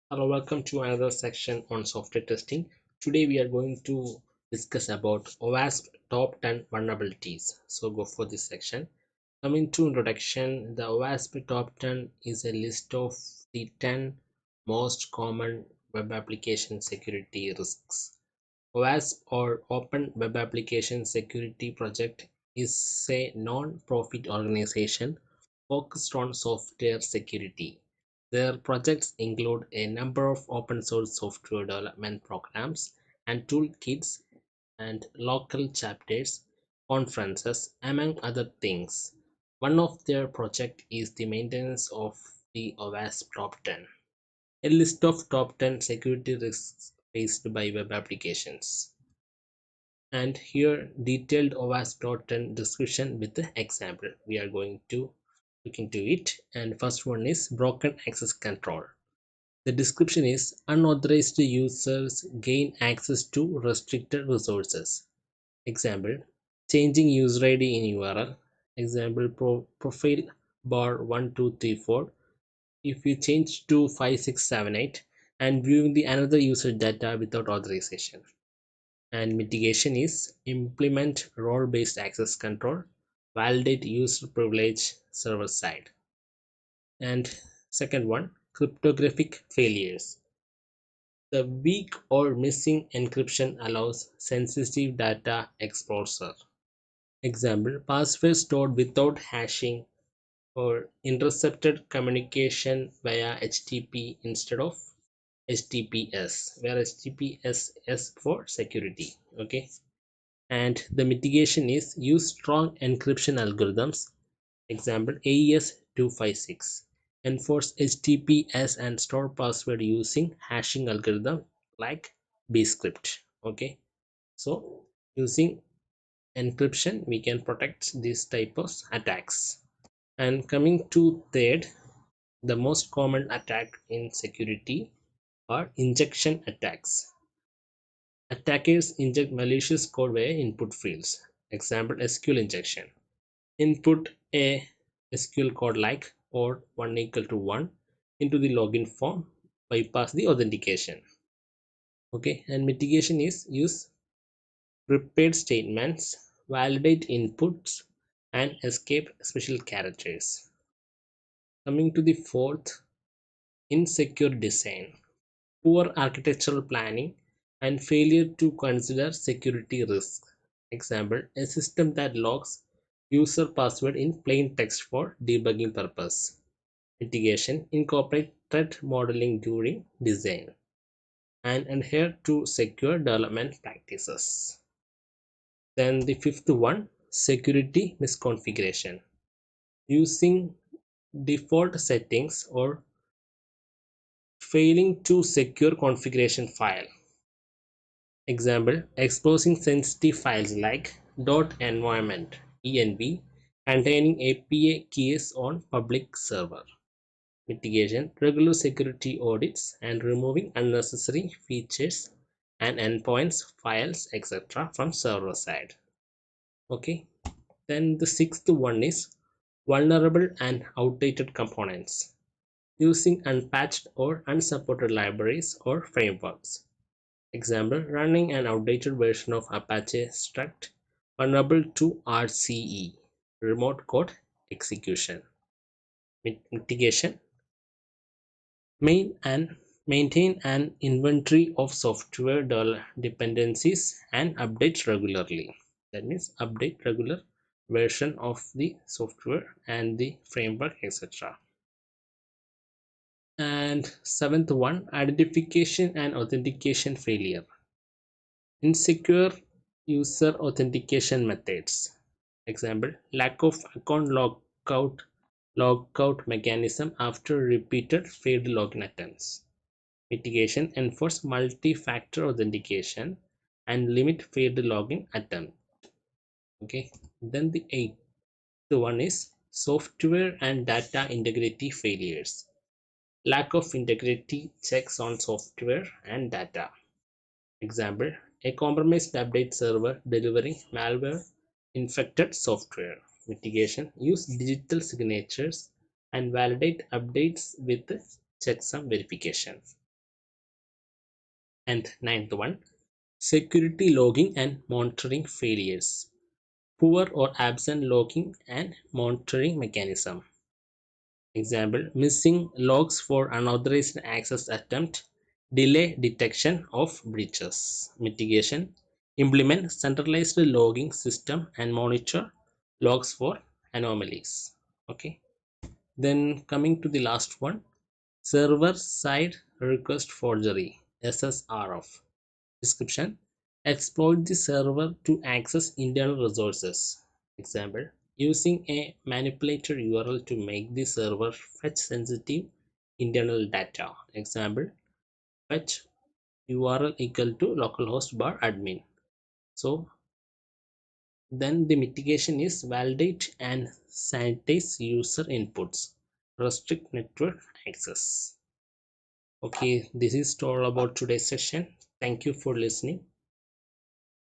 Hello, welcome to another section on software testing. Today we are going to discuss about OWASP top 10 vulnerabilities. So go for this section. Coming to introduction, the OWASP top 10 is a list of the 10 most common web application security risks. OWASP or Open Web Application Security Project is a non-profit organization focused on software security. Their projects include a number of open source software development programs and toolkits and local chapters, conferences, among other things. One of their projects is the maintenance of the OWASP Top 10, a list of top 10 security risks faced by web applications. And here detailed OWASP.10 description with the example. We are going to look into it. And first one is broken access control. The description is unauthorized users gain access to restricted resources. Example, changing user ID in URL. Example, profile bar 1234. If you change to 5678 and viewing the another user data without authorization. And mitigation is implement role-based access control, validate user privilege server side. And second one, cryptographic failures. The weak or missing encryption allows sensitive data exposure. Example, password stored without hashing or intercepted communication via HTTP instead of HTTPS, where HTTPS is for security. Okay. And the mitigation is use strong encryption algorithms. Example, AES 256 enforce HTTPS and store password using hashing algorithm like bscript. Okay, so using encryption we can protect these type of attacks. And coming to third, the most common attack in security are injection attacks. Attackers inject malicious code via input fields. Example, SQL injection. Input a SQL code like or 1 equal to 1 into the login form, bypass the authentication. Okay, and mitigation is use prepared statements, validate inputs, and escape special characters. Coming to the fourth, insecure design. Poor architectural planning and failure to consider security risks. Example, a system that logs user password in plain text for debugging purpose. Mitigation, incorporate threat modeling during design and adhere to secure development practices. Then the fifth one, security misconfiguration. Using default settings or failing to secure configuration file. Example, exposing sensitive files like .environment (env) containing API keys on public server. Mitigation, regular security audits and removing unnecessary features and endpoints, files, etc. from server side. Okay, then the sixth one is vulnerable and outdated components. Using unpatched or unsupported libraries or frameworks. Example, running an outdated version of Apache Struct vulnerable to RCE, remote code execution. Mitigation, maintain an inventory of software dependencies and update regularly. That means update regular version of the software and the framework, etc. And seventh one, identification and authentication failure. Insecure user authentication methods. Example, lack of account logout mechanism after repeated failed login attempts. Mitigation, enforce multi-factor authentication and limit failed login attempt. Okay, then the eighth one is software and data integrity failures. Lack of integrity checks on software and data. Example, a compromised update server delivering malware infected software. Mitigation, use digital signatures and validate updates with checksum verification. And ninth one, security logging and monitoring failures, poor or absent logging and monitoring mechanism. Example, missing logs for unauthorized access attempt, delay detection of breaches. Mitigation, implement centralized logging system and monitor logs for anomalies. Okay. Then coming to the last one, server side request forgery, SSRF. Description, exploit the server to access internal resources. Example, using a manipulator URL to make the server fetch sensitive internal data. Example, fetch URL equal to localhost bar admin. So then the mitigation is validate and sanitize user inputs, restrict network access. Okay, this is all about today's session. Thank you for listening.